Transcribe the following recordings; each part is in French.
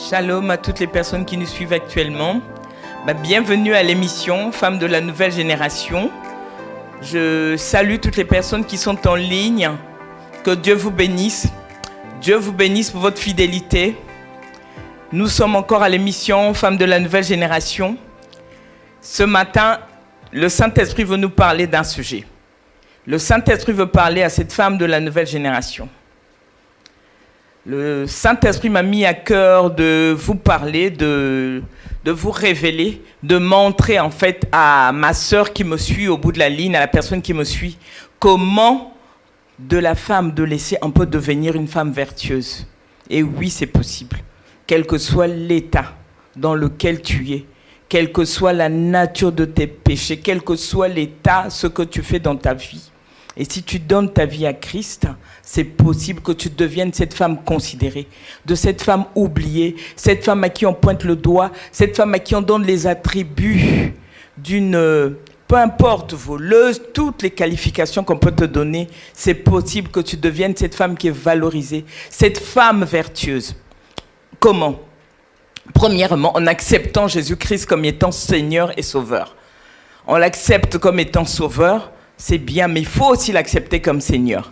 Shalom à toutes les personnes qui nous suivent actuellement. Bienvenue à l'émission Femmes de la Nouvelle Génération. Je salue toutes les personnes qui sont en ligne. Que Dieu vous bénisse. Dieu vous bénisse pour votre fidélité. Nous sommes encore à l'émission Femmes de la Nouvelle Génération. Ce matin, le Saint-Esprit veut nous parler d'un sujet. Le Saint-Esprit veut parler à cette femme de la nouvelle génération. Le Saint-Esprit m'a mis à cœur de vous parler, de vous révéler, de montrer en fait à ma sœur qui me suit au bout de la ligne, à la personne qui me suit, comment de la femme de laisser un peu devenir une femme vertueuse. Et oui, c'est possible. Quel que soit l'état dans lequel tu es, quelle que soit la nature de tes péchés, quel que soit l'état, ce que tu fais dans ta vie. Et si tu donnes ta vie à Christ, c'est possible que tu deviennes cette femme considérée, de cette femme oubliée, cette femme à qui on pointe le doigt, cette femme à qui on donne les attributs d'une, peu importe, voleuse, toutes les qualifications qu'on peut te donner, c'est possible que tu deviennes cette femme qui est valorisée, cette femme vertueuse. Comment ? Premièrement, en acceptant Jésus-Christ comme étant Seigneur et Sauveur. On l'accepte comme étant Sauveur, c'est bien, mais il faut aussi l'accepter comme Seigneur.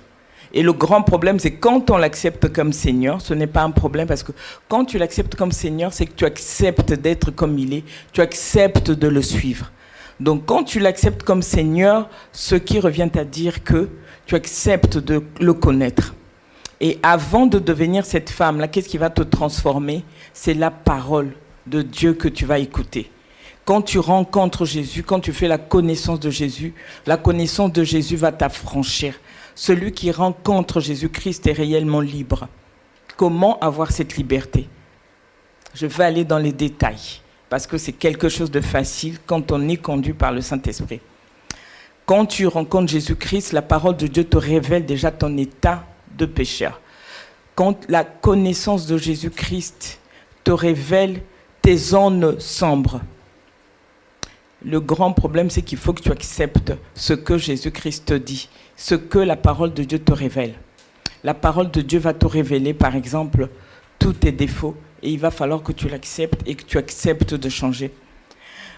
Et le grand problème, c'est quand on l'accepte comme Seigneur, ce n'est pas un problème parce que quand tu l'acceptes comme Seigneur, c'est que tu acceptes d'être comme il est, tu acceptes de le suivre. Donc quand tu l'acceptes comme Seigneur, ce qui revient à dire que tu acceptes de le connaître. Et avant de devenir cette femme-là, qu'est-ce qui va te transformer ? C'est la parole de Dieu que tu vas écouter. Quand tu rencontres Jésus, quand tu fais la connaissance de Jésus va t'affranchir. Celui qui rencontre Jésus-Christ est réellement libre. Comment avoir cette liberté ? Je vais aller dans les détails, parce que c'est quelque chose de facile quand on est conduit par le Saint-Esprit. Quand tu rencontres Jésus-Christ, la parole de Dieu te révèle déjà ton état de pécheur. Quand la connaissance de Jésus-Christ te révèle tes zones sombres. Le grand problème, c'est qu'il faut que tu acceptes ce que Jésus-Christ te dit, ce que la parole de Dieu te révèle. La parole de Dieu va te révéler, par exemple, tous tes défauts, et il va falloir que tu l'acceptes et que tu acceptes de changer.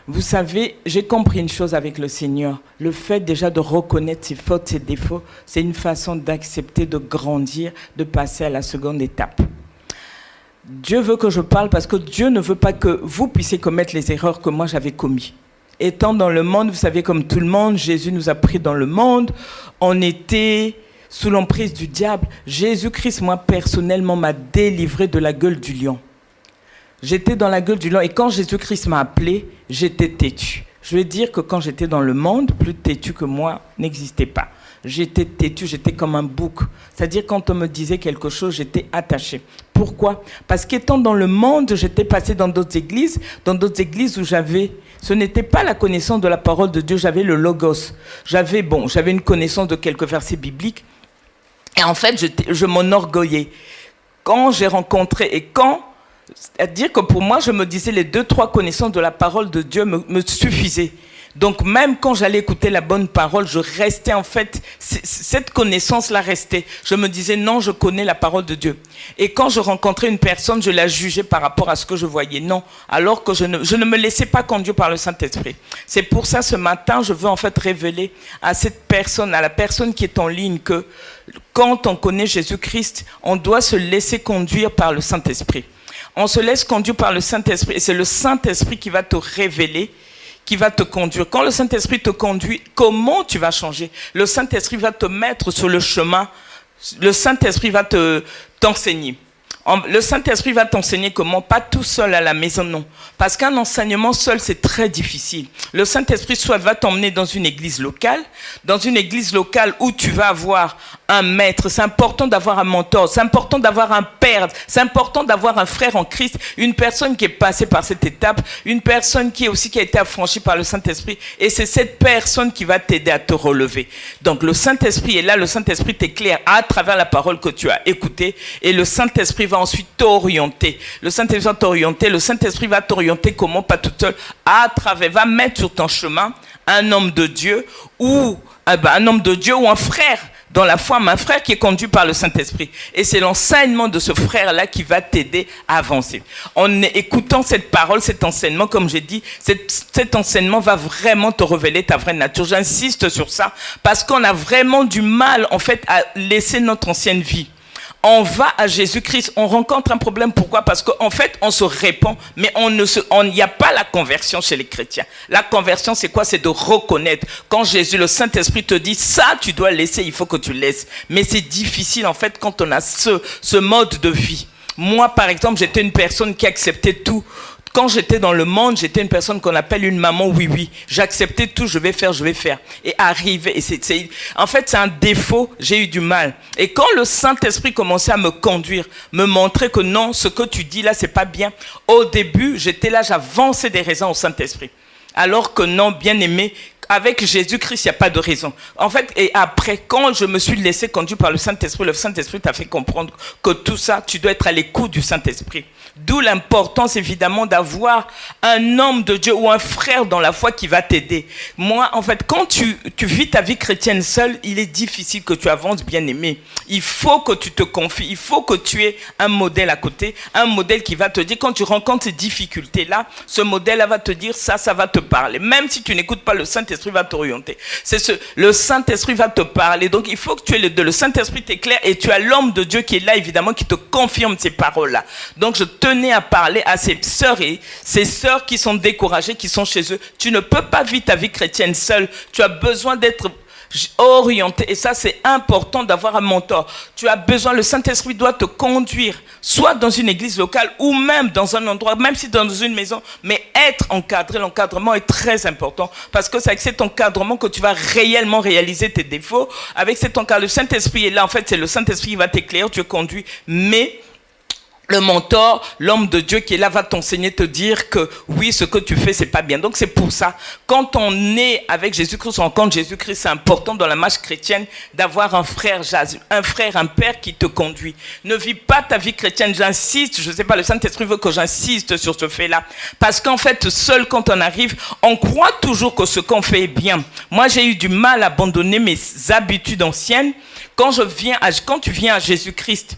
Vous savez, j'ai compris une chose avec le Seigneur. Le fait déjà de reconnaître ses fautes, ses défauts, c'est une façon d'accepter, de grandir, de passer à la seconde étape. Dieu veut que je parle parce que Dieu ne veut pas que vous puissiez commettre les erreurs que moi j'avais commises. Étant dans le monde, vous savez, comme tout le monde, Jésus nous a pris dans le monde. On était sous l'emprise du diable. Jésus-Christ, moi, personnellement, m'a délivré de la gueule du lion. J'étais dans la gueule du lion et quand Jésus-Christ m'a appelé, j'étais têtu. Je veux dire que quand j'étais dans le monde, plus têtu que moi n'existait pas. J'étais têtu, j'étais comme un bouc. C'est-à-dire quand on me disait quelque chose, j'étais attaché. Pourquoi ? Parce qu'étant dans le monde, j'étais passé dans d'autres églises où ce n'était pas la connaissance de la parole de Dieu, j'avais le logos. J'avais une connaissance de quelques versets bibliques. Et en fait, je m'enorgueillais. Quand j'ai rencontré c'est-à-dire que pour moi, je me disais les 2-3 connaissances de la parole de Dieu me suffisaient. Donc même quand j'allais écouter la bonne parole, je restais en fait, cette connaissance-là restait. Je me disais non, je connais la parole de Dieu. Et quand je rencontrais une personne, je la jugeais par rapport à ce que je voyais. Non, alors que je ne me laissais pas conduire par le Saint-Esprit. C'est pour ça ce matin, je veux en fait révéler à cette personne, à la personne qui est en ligne, que quand on connaît Jésus-Christ, on doit se laisser conduire par le Saint-Esprit. On se laisse conduire par le Saint-Esprit et c'est le Saint-Esprit qui va te révéler, qui va te conduire. Quand le Saint-Esprit te conduit, comment tu vas changer ? Le Saint-Esprit va te mettre sur le chemin. Le Saint-Esprit va t'enseigner. Le Saint-Esprit va t'enseigner comment ? Pas tout seul à la maison, non. Parce qu'un enseignement seul, c'est très difficile. Le Saint-Esprit soit va t'emmener dans une église locale où tu vas avoir un maître. C'est important d'avoir un mentor, c'est important d'avoir un père, c'est important d'avoir un frère en Christ, une personne qui est passée par cette étape, une personne qui a été affranchie par le Saint-Esprit. Et c'est cette personne qui va t'aider à te relever. Donc le Saint-Esprit est là, le Saint-Esprit t'éclaire à travers la parole que tu as écoutée et le Saint-Esprit va ensuite t'orienter. Le Saint-Esprit va t'orienter comment ? Pas tout seul, va mettre sur ton chemin un homme de Dieu ou un frère dans la foi, mais un frère qui est conduit par le Saint-Esprit. Et c'est l'enseignement de ce frère-là qui va t'aider à avancer. En écoutant cette parole, cet enseignement, comme j'ai dit, cet enseignement va vraiment te révéler ta vraie nature. J'insiste sur ça parce qu'on a vraiment du mal, en fait, à laisser notre ancienne vie. On va à Jésus-Christ, on rencontre un problème. Pourquoi? Parce qu'en fait, on se répand, mais il n'y a pas la conversion chez les chrétiens. La conversion, c'est quoi? C'est de reconnaître. Quand Jésus, le Saint-Esprit te dit, ça, tu dois laisser, il faut que tu laisses. Mais c'est difficile, en fait, quand on a ce mode de vie. Moi, par exemple, j'étais une personne qui acceptait tout. Quand j'étais dans le monde, j'étais une personne qu'on appelle une maman oui-oui. J'acceptais tout, je vais faire. Et arriver, en fait, c'est un défaut, j'ai eu du mal. Et quand le Saint-Esprit commençait à me conduire, me montrer que non, ce que tu dis là, c'est pas bien. Au début, j'étais là, j'avançais des raisons au Saint-Esprit. Alors que non, bien aimé, avec Jésus-Christ, il n'y a pas de raison. En fait, et après, quand je me suis laissé conduire par le Saint-Esprit t'a fait comprendre que tout ça, tu dois être à l'écoute du Saint-Esprit. D'où l'importance, évidemment, d'avoir un homme de Dieu ou un frère dans la foi qui va t'aider. Moi, en fait, quand tu vis ta vie chrétienne seule, il est difficile que tu avances, bien aimé. Il faut que tu te confies, il faut que tu aies un modèle à côté, un modèle qui va te dire, quand tu rencontres ces difficultés-là, ce modèle-là va te dire, ça va te parler. Même si tu n'écoutes pas, le Saint-Esprit va t'orienter. Le Saint-Esprit va te parler. Donc, il faut que tu aies le Saint-Esprit t'éclaire et tu as l'homme de Dieu qui est là, évidemment, qui te confirme ces paroles-là. Donc, je tenais à parler à ces sœurs et ces sœurs qui sont découragées, qui sont chez eux. Tu ne peux pas vivre ta vie chrétienne seule. Tu as besoin d'être orienté. Et ça, c'est important d'avoir un mentor. Tu as besoin, le Saint-Esprit doit te conduire, soit dans une église locale ou même dans un endroit, même si dans une maison, mais être encadré. L'encadrement est très important parce que c'est avec cet encadrement que tu vas réellement réaliser tes défauts. Avec cet encadrement, le Saint-Esprit est là. En fait, c'est le Saint-Esprit qui va t'éclairer, tu es conduit, mais le mentor, l'homme de Dieu qui est là va t'enseigner, te dire que oui, ce que tu fais, c'est pas bien. Donc c'est pour ça, quand on est avec Jésus-Christ, on rencontre Jésus-Christ, c'est important dans la marche chrétienne d'avoir un frère, un père qui te conduit. Ne vis pas ta vie chrétienne, j'insiste, je sais pas, le Saint-Esprit veut que j'insiste sur ce fait-là. Parce qu'en fait, seul quand on arrive, on croit toujours que ce qu'on fait est bien. Moi, j'ai eu du mal à abandonner mes habitudes anciennes. Quand tu viens à Jésus-Christ,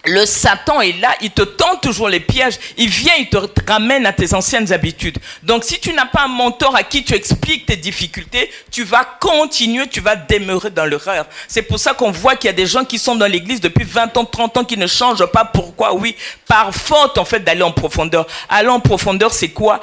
le Satan est là, il te tend toujours les pièges, il vient, il te ramène à tes anciennes habitudes. Donc si tu n'as pas un mentor à qui tu expliques tes difficultés, tu vas continuer, tu vas demeurer dans l'erreur. C'est pour ça qu'on voit qu'il y a des gens qui sont dans l'église depuis 20 ans, 30 ans, qui ne changent pas. Pourquoi? Oui, par faute en fait d'aller en profondeur. Aller en profondeur, c'est quoi?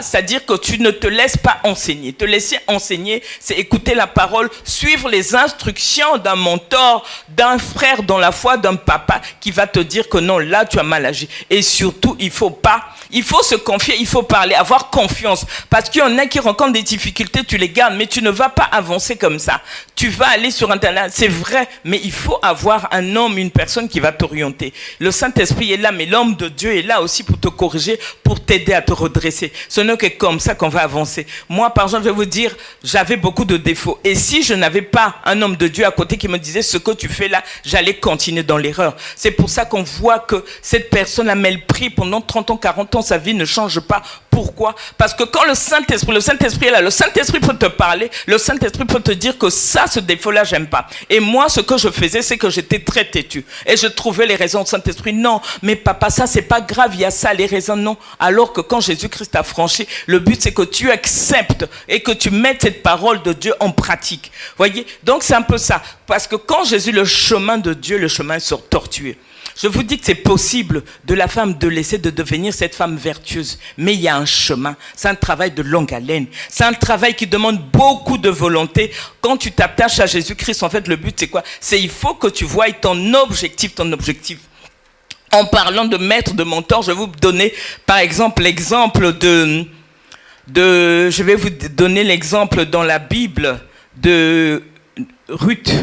C'est-à-dire que tu ne te laisses pas enseigner. Te laisser enseigner, c'est écouter la parole, suivre les instructions d'un mentor, d'un frère dans la foi, d'un papa, qui va te dire que non, là tu as mal agi. Et surtout, il faut se confier, il faut parler, avoir confiance. Parce qu'il y en a qui rencontrent des difficultés, tu les gardes, mais tu ne vas pas avancer comme ça. Tu vas aller sur Internet, c'est vrai, mais il faut avoir un homme, une personne qui va t'orienter. Le Saint-Esprit est là, mais l'homme de Dieu est là aussi pour te corriger, pour t'aider à te redresser. Ce n'est que comme ça qu'on va avancer. Moi, par exemple, je vais vous dire, j'avais beaucoup de défauts. Et si je n'avais pas un homme de Dieu à côté qui me disait ce que tu fais là, j'allais continuer dans l'erreur. C'est pour ça qu'on voit que cette personne a mal pris pendant 30 ans, 40 ans, sa vie ne change pas. Pourquoi? Parce que quand le Saint-Esprit est là, le Saint-Esprit peut te parler, le Saint-Esprit peut te dire que ça, ce défaut-là, j'aime pas. Et moi, ce que je faisais, c'est que j'étais très têtu. Et je trouvais les raisons du Saint-Esprit. Non, mais papa, ça, c'est pas grave, il y a ça, les raisons, non. Alors que quand Jésus-Christ t'a franchi, le but, c'est que tu acceptes et que tu mettes cette parole de Dieu en pratique. Voyez? Donc, c'est un peu ça. Parce que quand Jésus, le chemin de Dieu, le chemin est tortueux. Je vous dis que c'est possible de la femme de laisser de devenir cette femme vertueuse. Mais il y a un chemin. C'est un travail de longue haleine. C'est un travail qui demande beaucoup de volonté. Quand tu t'attaches à Jésus-Christ, en fait, le but, c'est quoi? C'est il faut que tu voies ton objectif. En parlant de maître, de mentor, je vais vous donner, par exemple, l'exemple je vais vous donner l'exemple dans la Bible de Ruth.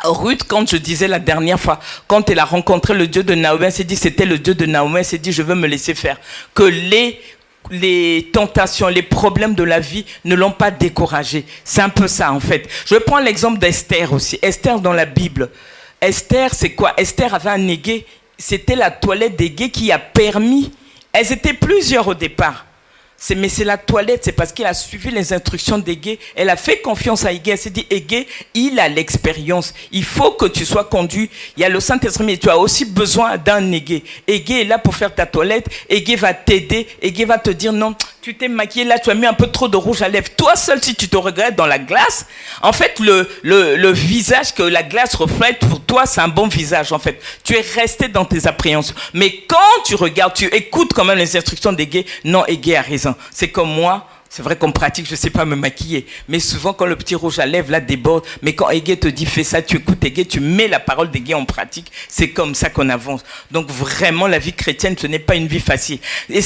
Ruth, quand je disais la dernière fois, quand elle a rencontré le Dieu de Naomi, elle s'est dit, c'était le Dieu de Naomi, elle s'est dit, je veux me laisser faire. Que les tentations, les problèmes de la vie ne l'ont pas découragée. C'est un peu ça, en fait. Je vais prendre l'exemple d'Esther aussi. Esther dans la Bible. Esther, c'est quoi? Esther avait un égué. C'était la toilette d'égué qui a permis. Elles étaient plusieurs au départ. Mais c'est la toilette, c'est parce qu'elle a suivi les instructions d'Egé. Elle a fait confiance à Egé. Elle s'est dit, Egé, il a l'expérience. Il faut que tu sois conduit. Il y a le Saint-Esprit, mais tu as aussi besoin d'un Egé. Egé est là pour faire ta toilette. Egé va t'aider. Egé va te dire, non, tu t'es maquillé là, tu as mis un peu trop de rouge à lèvres. Toi seul, si tu te regrettes dans la glace, en fait, le visage que la glace reflète, pour toi, c'est un bon visage, en fait. Tu es resté dans tes appréhensions. Mais quand tu regardes, tu écoutes quand même les instructions d'Egé. Non, Egé a raison. C'est comme moi, c'est vrai qu'on pratique, je ne sais pas me maquiller, mais souvent quand le petit rouge à lèvres là déborde, mais quand Egé te dit fais ça, tu écoutes Egé, tu mets la parole d'Egé en pratique, c'est comme ça qu'on avance. Donc vraiment la vie chrétienne, ce n'est pas une vie facile. Et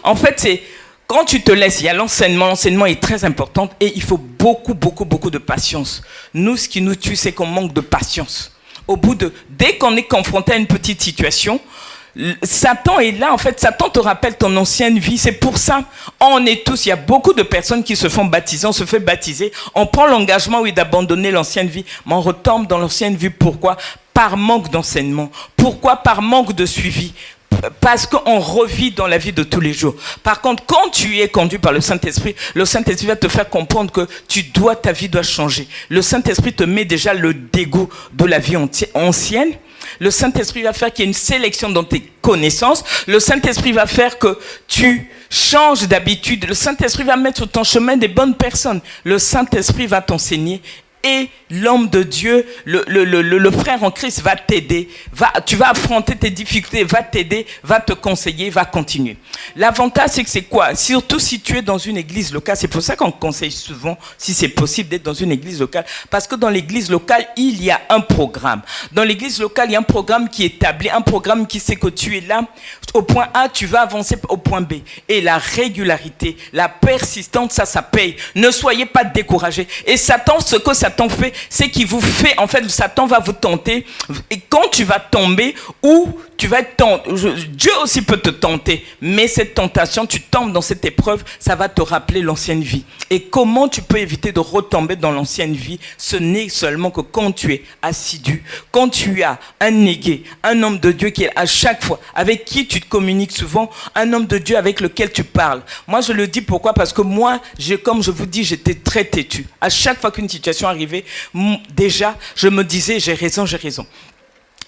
en fait c'est quand tu te laisses, il y a l'enseignement est très important et il faut beaucoup de patience. Nous, ce qui nous tue, c'est qu'on manque de patience. Dès qu'on est confronté à une petite situation, Satan est là, en fait, Satan te rappelle ton ancienne vie, c'est pour ça, il y a beaucoup de personnes qui se font baptiser, on se fait baptiser, on prend l'engagement, oui, d'abandonner l'ancienne vie, mais on retombe dans l'ancienne vie, pourquoi? Par manque d'enseignement, pourquoi? Par manque de suivi, parce qu'on revit dans la vie de tous les jours. Par contre, quand tu es conduit par le Saint-Esprit va te faire comprendre que ta vie doit changer. Le Saint-Esprit te met déjà le dégoût de la vie ancienne. Le Saint-Esprit va faire qu'il y ait une sélection dans tes connaissances. Le Saint-Esprit va faire que tu changes d'habitude. Le Saint-Esprit va mettre sur ton chemin des bonnes personnes. Le Saint-Esprit va t'enseigner. Et l'homme de Dieu, le frère en Christ va t'aider. Tu vas affronter tes difficultés, va t'aider, va te conseiller, va continuer. L'avantage, c'est que c'est quoi? Surtout si tu es dans une église locale, c'est pour ça qu'on conseille souvent, si c'est possible, d'être dans une église locale. Parce que dans l'église locale, il y a un programme. Dans l'église locale, il y a un programme qui est établi, un programme qui sait que tu es là. Au point A, tu vas avancer au point B. Et la régularité, la persistance, ça paye. Ne soyez pas découragés. Et Satan, ce que Satan fait, c'est qu'il vous fait, en fait, Satan va vous tenter. Et quand tu vas tomber, ou tu vas être tenté, Dieu aussi peut te tenter, mais cette tentation, tu tombes dans cette épreuve, ça va te rappeler l'ancienne vie. Et comment tu peux éviter de retomber dans l'ancienne vie? Ce n'est seulement que quand tu es assidu, quand tu as un Egé, un homme de Dieu qui est à chaque fois, avec qui tu te communiques souvent, un homme de Dieu avec lequel tu parles. Moi, je le dis pourquoi? Parce que moi, comme je vous dis, j'étais très têtu. À chaque fois qu'une situation arrivait, déjà, je me disais, j'ai raison.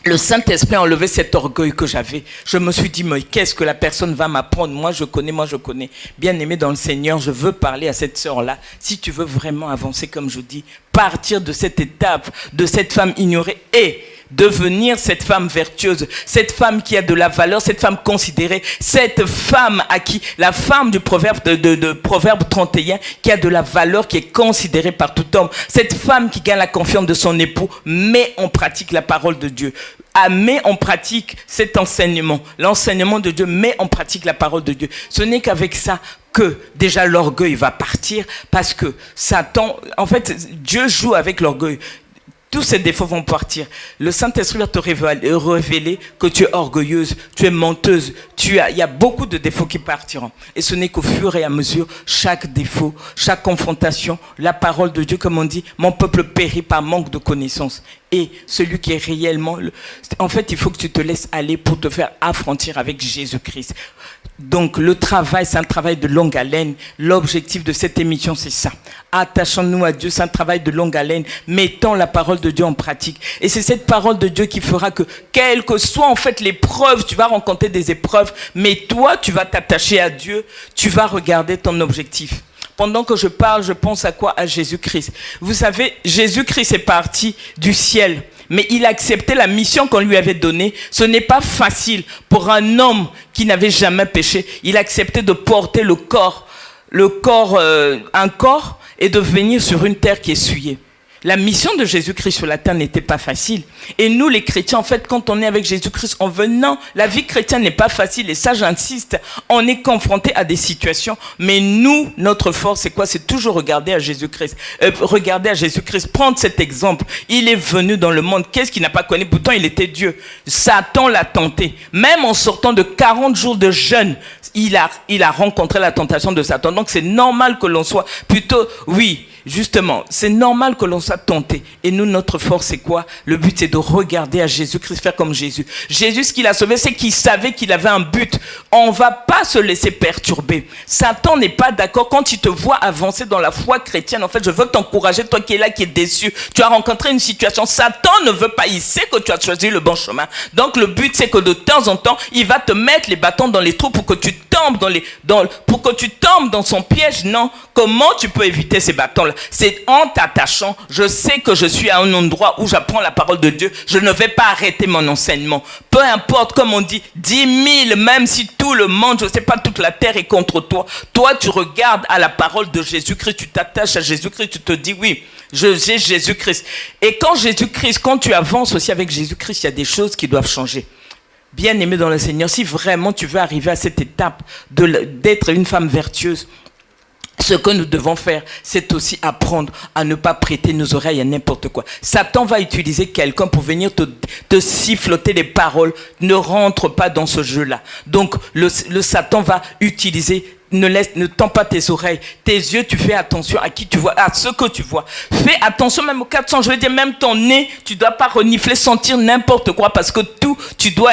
Le Saint-Esprit a enlevé cet orgueil que j'avais. Je me suis dit, mais qu'est-ce que la personne va m'apprendre? Moi, je connais. Bien-aimé dans le Seigneur, je veux parler à cette sœur-là. Si tu veux vraiment avancer, comme je dis, partir de cette étape, de cette femme ignorée et devenir cette femme vertueuse, cette femme qui a de la valeur, cette femme considérée, cette femme à qui, la femme du proverbe de Proverbe 31, qui a de la valeur, qui est considérée par tout homme, cette femme qui gagne la confiance de son époux, met en pratique la parole de Dieu, met en pratique cet enseignement, l'enseignement de Dieu, met en pratique la parole de Dieu. Ce n'est qu'avec ça que déjà l'orgueil va partir, parce que Satan, en fait, Dieu joue avec l'orgueil. Tous ces défauts vont partir. Le Saint-Esprit va te révéler que tu es orgueilleuse, tu es menteuse. Il y a beaucoup de défauts qui partiront. Et ce n'est qu'au fur et à mesure, chaque défaut, chaque confrontation, la parole de Dieu, comme on dit, mon peuple périt par manque de connaissance. Et celui qui est réellement... En fait, il faut que tu te laisses aller pour te faire affronter avec Jésus-Christ. Donc, le travail, c'est un travail de longue haleine. L'objectif de cette émission, c'est ça. Attachons-nous à Dieu, c'est un travail de longue haleine. Mettons la parole de Dieu en pratique. Et c'est cette parole de Dieu qui fera que, quelles que soient en fait l'épreuve, tu vas rencontrer des épreuves, mais toi, tu vas t'attacher à Dieu, tu vas regarder ton objectif. Pendant que je parle, je pense à quoi? À Jésus-Christ. Vous savez, Jésus-Christ est parti du ciel, mais il a accepté la mission qu'on lui avait donnée. Ce n'est pas facile pour un homme qui n'avait jamais péché. Il a accepté de porter un corps et de venir sur une terre qui est souillée. La mission de Jésus-Christ sur la terre n'était pas facile. Et nous, les chrétiens, en fait, quand on est avec Jésus-Christ, on veut, non, la vie chrétienne n'est pas facile. Et ça, j'insiste, on est confronté à des situations. Mais nous, notre force, c'est quoi? C'est toujours regarder à Jésus-Christ. Prendre cet exemple. Il est venu dans le monde. Qu'est-ce qu'il n'a pas connu? Pourtant, il était Dieu. Satan l'a tenté. Même en sortant de 40 jours de jeûne, il a rencontré la tentation de Satan. Donc, c'est normal que l'on soit plutôt, oui, justement, c'est normal que l'on soit tenté. Et nous, notre force, c'est quoi? Le but, c'est de regarder à Jésus-Christ, faire comme Jésus. Jésus, ce qu'il a sauvé, c'est qu'il savait qu'il avait un but. On ne va pas se laisser perturber. Satan n'est pas d'accord. Quand il te voit avancer dans la foi chrétienne, en fait, je veux t'encourager, toi qui es là, qui es déçu. Tu as rencontré une situation. Satan ne veut pas. Il sait que tu as choisi le bon chemin. Donc, le but, c'est que de temps en temps, il va te mettre les bâtons dans les trous pour que tu tombes pour que tu tombes dans son piège. Non. Comment tu peux éviter ces bâtons-là? C'est en t'attachant. Je sais que je suis à un endroit où j'apprends la parole de Dieu. Je ne vais pas arrêter mon enseignement. Peu importe, comme on dit, 10 000, même si tout le monde, je ne sais pas, toute la terre est contre toi. Toi, tu regardes à la parole de Jésus-Christ, tu t'attaches à Jésus-Christ, tu te dis oui, j'ai Jésus-Christ. Et quand tu avances aussi avec Jésus-Christ, il y a des choses qui doivent changer. Bien-aimé dans le Seigneur, si vraiment tu veux arriver à cette étape d'être une femme vertueuse, ce que nous devons faire, c'est aussi apprendre à ne pas prêter nos oreilles à n'importe quoi. Satan va utiliser quelqu'un pour venir te siffloter des paroles. Ne rentre pas dans ce jeu-là. Donc, le Satan va utiliser... Ne tends pas tes oreilles, tes yeux, tu fais attention à qui tu vois, à ce que tu vois. Fais attention même aux 400, je veux dire, même ton nez, tu dois pas renifler, sentir n'importe quoi, parce que tout, tu dois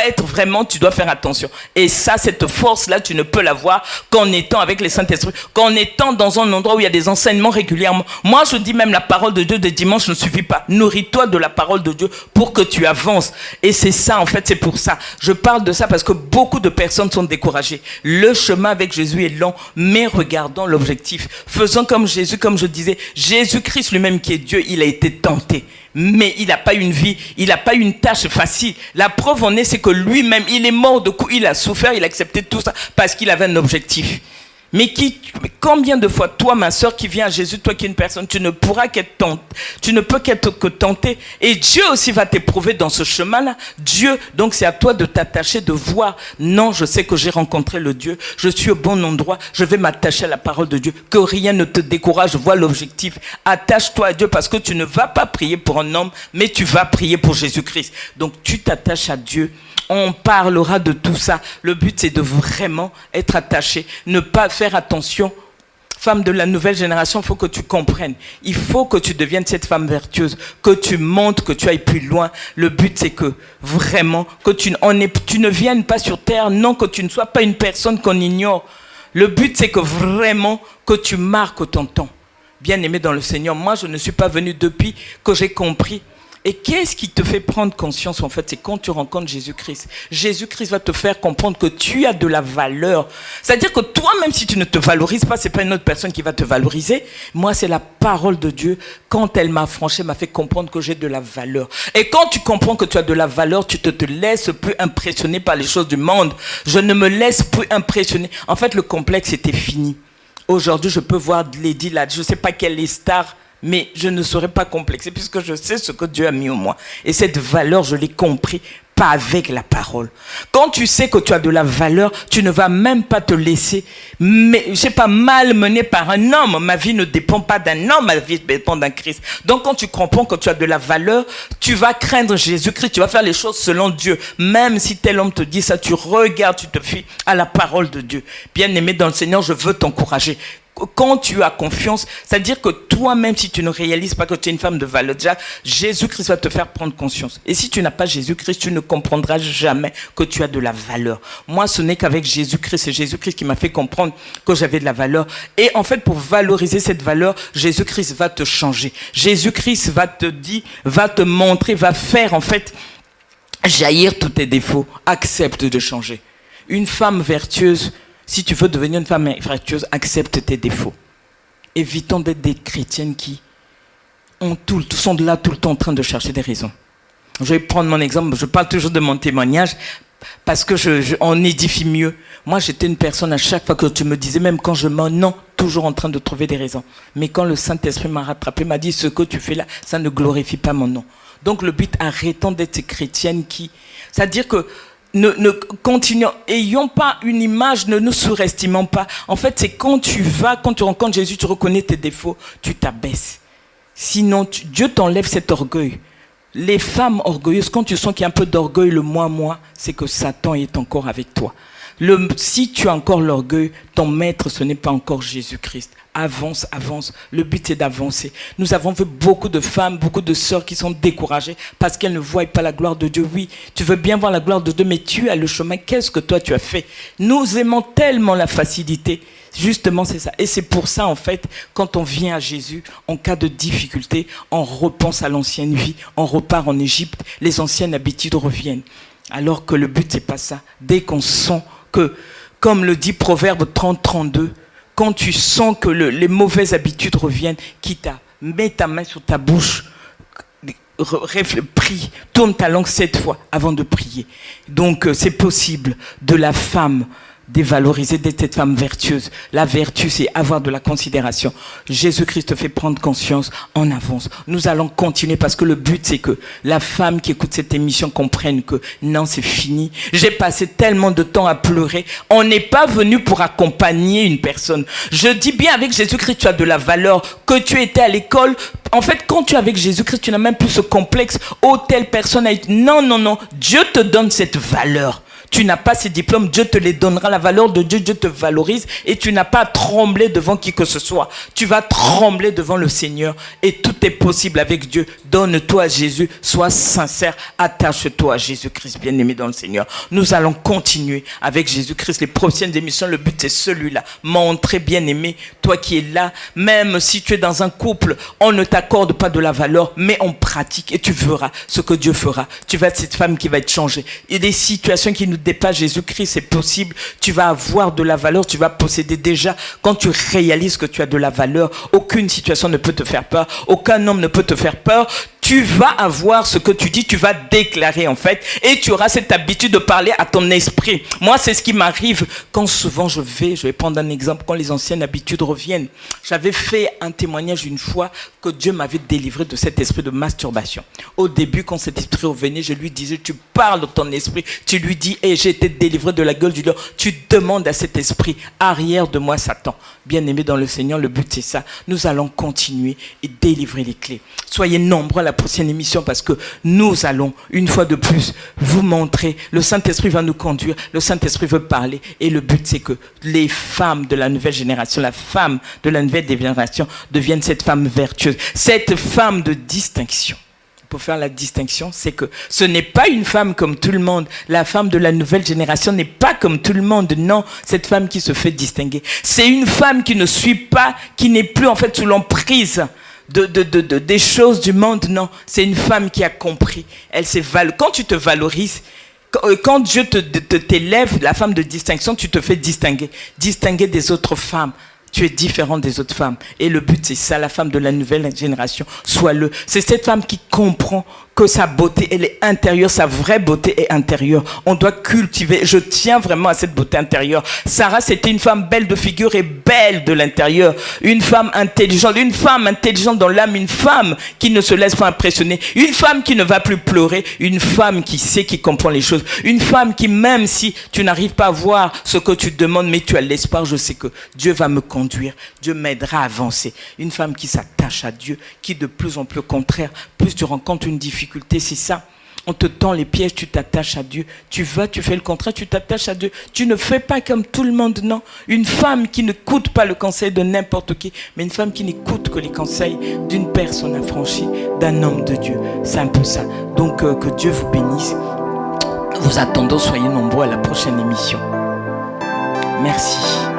faire attention. Et ça, cette force-là, tu ne peux l'avoir qu'en étant avec les Saint-Esprit, qu'en étant dans un endroit où il y a des enseignements régulièrement. Moi, je dis même la parole de Dieu de dimanche ne suffit pas. Nourris-toi de la parole de Dieu pour que tu avances. Et c'est ça, en fait, c'est pour ça. Je parle de ça parce que beaucoup de personnes sont découragées. Le chemin avec Jésus est long, mais regardons l'objectif. Faisons comme Jésus, comme je disais. Jésus-Christ lui-même qui est Dieu, il a été tenté. Mais il n'a pas une vie, il n'a pas une tâche facile. La preuve en est, c'est que lui-même, il est mort de coups, il a souffert, il a accepté tout ça parce qu'il avait un objectif. Mais combien de fois, toi, ma soeur, qui vient à Jésus, toi qui es une personne, tu ne peux qu'être que tenté. Et Dieu aussi va t'éprouver dans ce chemin-là. Dieu, donc c'est à toi de t'attacher, de voir. Non, je sais que j'ai rencontré le Dieu. Je suis au bon endroit. Je vais m'attacher à la parole de Dieu. Que rien ne te décourage. Vois l'objectif. Attache-toi à Dieu parce que tu ne vas pas prier pour un homme, mais tu vas prier pour Jésus-Christ. Donc tu t'attaches à Dieu. On parlera de tout ça. Le but, c'est de vraiment être attaché. Ne pas faire attention. Femme de la nouvelle génération, il faut que tu comprennes. Il faut que tu deviennes cette femme vertueuse. Que tu montres, que tu ailles plus loin. Le but, c'est que vraiment, que tu ne viennes pas sur terre. Non, que tu ne sois pas une personne qu'on ignore. Le but, c'est que vraiment, que tu marques ton temps. Bien-aimé dans le Seigneur, moi, je ne suis pas venu depuis que j'ai compris. Et qu'est-ce qui te fait prendre conscience, en fait? C'est quand tu rencontres Jésus-Christ. Jésus-Christ va te faire comprendre que tu as de la valeur. C'est-à-dire que toi, même si tu ne te valorises pas, c'est pas une autre personne qui va te valoriser. Moi, c'est la parole de Dieu. Quand elle m'a affranchi, m'a fait comprendre que j'ai de la valeur. Et quand tu comprends que tu as de la valeur, tu te laisses plus impressionner par les choses du monde. Je ne me laisse plus impressionner. En fait, le complexe était fini. Aujourd'hui, je peux voir Lady là, je ne sais pas quelle est star, mais je ne serai pas complexé puisque je sais ce que Dieu a mis en moi. Et cette valeur, je l'ai compris, pas avec la parole. Quand tu sais que tu as de la valeur, tu ne vas même pas te laisser, malmener par un homme. Ma vie ne dépend pas d'un homme, ma vie dépend d'un Christ. Donc quand tu comprends que tu as de la valeur, tu vas craindre Jésus-Christ, tu vas faire les choses selon Dieu. Même si tel homme te dit ça, tu regardes, tu te fies à la parole de Dieu. Bien-aimé dans le Seigneur, je veux t'encourager. Quand tu as confiance, c'est-à-dire que toi-même, si tu ne réalises pas que tu es une femme de valeur, déjà, Jésus-Christ va te faire prendre conscience. Et si tu n'as pas Jésus-Christ, tu ne comprendras jamais que tu as de la valeur. Moi, ce n'est qu'avec Jésus-Christ, c'est Jésus-Christ qui m'a fait comprendre que j'avais de la valeur. Et en fait, pour valoriser cette valeur, Jésus-Christ va te changer. Jésus-Christ va te dire, va te montrer, va faire, en fait, jaillir tous tes défauts. Accepte de changer. Une femme vertueuse, si tu veux devenir une femme vertueuse, accepte tes défauts. Évitons d'être des chrétiennes qui sont là tout le temps en train de chercher des raisons. Je vais prendre mon exemple, je parle toujours de mon témoignage parce que on édifie mieux. Moi, j'étais une personne, à chaque fois que tu me disais, même quand je mens, non, toujours en train de trouver des raisons. Mais quand le Saint-Esprit m'a rattrapé, m'a dit, ce que tu fais là, ça ne glorifie pas mon nom. Donc le but, arrêtons d'être ces chrétiennes qui... C'est-à-dire que continuons, ayons pas une image, ne nous surestimons pas. En fait, c'est quand tu rencontres Jésus, tu reconnais tes défauts, tu t'abaisses. Sinon, Dieu t'enlève cet orgueil. Les femmes orgueilleuses, quand tu sens qu'il y a un peu d'orgueil, le moi, c'est que Satan est encore avec toi. Si tu as encore l'orgueil, ton maître, ce n'est pas encore Jésus-Christ. avance, avance. Le but, c'est d'avancer. Nous avons vu beaucoup de femmes, beaucoup de sœurs qui sont découragées parce qu'elles ne voient pas la gloire de Dieu. Oui, tu veux bien voir la gloire de Dieu, mais tu as le chemin. Qu'est-ce que toi, tu as fait? Nous aimons tellement la facilité. Justement, c'est ça. Et c'est pour ça, en fait, quand on vient à Jésus, en cas de difficulté, on repense à l'ancienne vie, on repart en Égypte, les anciennes habitudes reviennent. Alors que le but, c'est pas ça. Dès qu'on sent que, comme le dit Proverbe 30-32, quand tu sens que les mauvaises habitudes reviennent, mets ta main sur ta bouche, prie, tourne ta langue 7 fois avant de prier. Donc, c'est possible de la femme dévaloriser d'être cette femme vertueuse. La vertu, c'est avoir de la considération. Jésus-Christ te fait prendre conscience, en avance. Nous allons continuer parce que le but, c'est que la femme qui écoute cette émission comprenne que non, c'est fini. J'ai passé tellement de temps à pleurer. On n'est pas venu pour accompagner une personne. Je dis bien, avec Jésus-Christ, tu as de la valeur. Que tu étais à l'école, en fait, quand tu es avec Jésus-Christ, tu n'as même plus ce complexe. Oh, telle personne a été... Non, non, non. Dieu te donne cette valeur. Tu n'as pas ces diplômes, Dieu te les donnera. La valeur de Dieu, Dieu te valorise et tu n'as pas à trembler devant qui que ce soit. Tu vas trembler devant le Seigneur et tout est possible avec Dieu. Donne-toi à Jésus, sois sincère, attache-toi à Jésus-Christ, bien-aimé dans le Seigneur. Nous allons continuer avec Jésus-Christ. Les prochaines émissions, le but c'est celui-là. Montrer, bien-aimé, toi qui es là, même si tu es dans un couple, on ne t'accorde pas de la valeur, mais on pratique et tu verras ce que Dieu fera. Tu vas être cette femme qui va être changée. Il y a des situations qui nous dépassent Jésus-Christ, c'est possible. Tu vas avoir de la valeur, tu vas posséder déjà. Quand tu réalises que tu as de la valeur, aucune situation ne peut te faire peur, aucun homme ne peut te faire peur. Tu vas avoir ce que tu dis, tu vas déclarer en fait, et tu auras cette habitude de parler à ton esprit. Moi, c'est ce qui m'arrive quand souvent je vais prendre un exemple, quand les anciennes habitudes reviennent. J'avais fait un témoignage une fois que Dieu m'avait délivré de cet esprit de masturbation. Au début, quand cet esprit revenait, je lui disais, tu parles de ton esprit, tu lui dis, hey, j'ai été délivré de la gueule du lion. Tu demandes à cet esprit, arrière de moi Satan. Bien-aimé dans le Seigneur, le but c'est ça. Nous allons continuer et délivrer les clés. Soyez nombreux à la prochaine émission parce que nous allons, une fois de plus, vous montrer. Le Saint-Esprit va nous conduire, le Saint-Esprit veut parler et le but c'est que les femmes de la nouvelle génération, la femme de la nouvelle génération devienne cette femme vertueuse, cette femme de distinction. Pour faire la distinction, c'est que ce n'est pas une femme comme tout le monde. La femme de la nouvelle génération n'est pas comme tout le monde. Non, cette femme qui se fait distinguer. C'est une femme qui ne suit pas, qui n'est plus en fait sous l'emprise des choses du monde. Non, c'est une femme qui a compris. Elle s'est quand tu te valorises, quand Dieu t'élève, la femme de distinction, tu te fais distinguer. Distinguer des autres femmes. Tu es différente des autres femmes. Et le but, c'est ça, la femme de la nouvelle génération. Sois-le. C'est cette femme qui comprend que sa beauté, elle est intérieure, sa vraie beauté est intérieure. On doit cultiver. Je tiens vraiment à cette beauté intérieure. Sarah, c'était une femme belle de figure et belle de l'intérieur. Une femme intelligente dans l'âme, une femme qui ne se laisse pas impressionner, une femme qui ne va plus pleurer, une femme qui sait, qui comprend les choses, une femme qui, même si tu n'arrives pas à voir ce que tu demandes, mais tu as l'espoir, je sais que Dieu va me conduire, Dieu m'aidera à avancer. Une femme qui s'attache à Dieu, qui de plus en plus, au contraire, plus tu rencontres une difficulté, c'est ça. On te tend les pièges, tu t'attaches à Dieu. Tu fais le contraire, tu t'attaches à Dieu. Tu ne fais pas comme tout le monde, non. Une femme qui n'écoute pas le conseil de n'importe qui, mais une femme qui n'écoute que les conseils d'une personne affranchie, d'un homme de Dieu. C'est un peu ça. Donc, que Dieu vous bénisse. Nous vous attendons, soyez nombreux à la prochaine émission. Merci.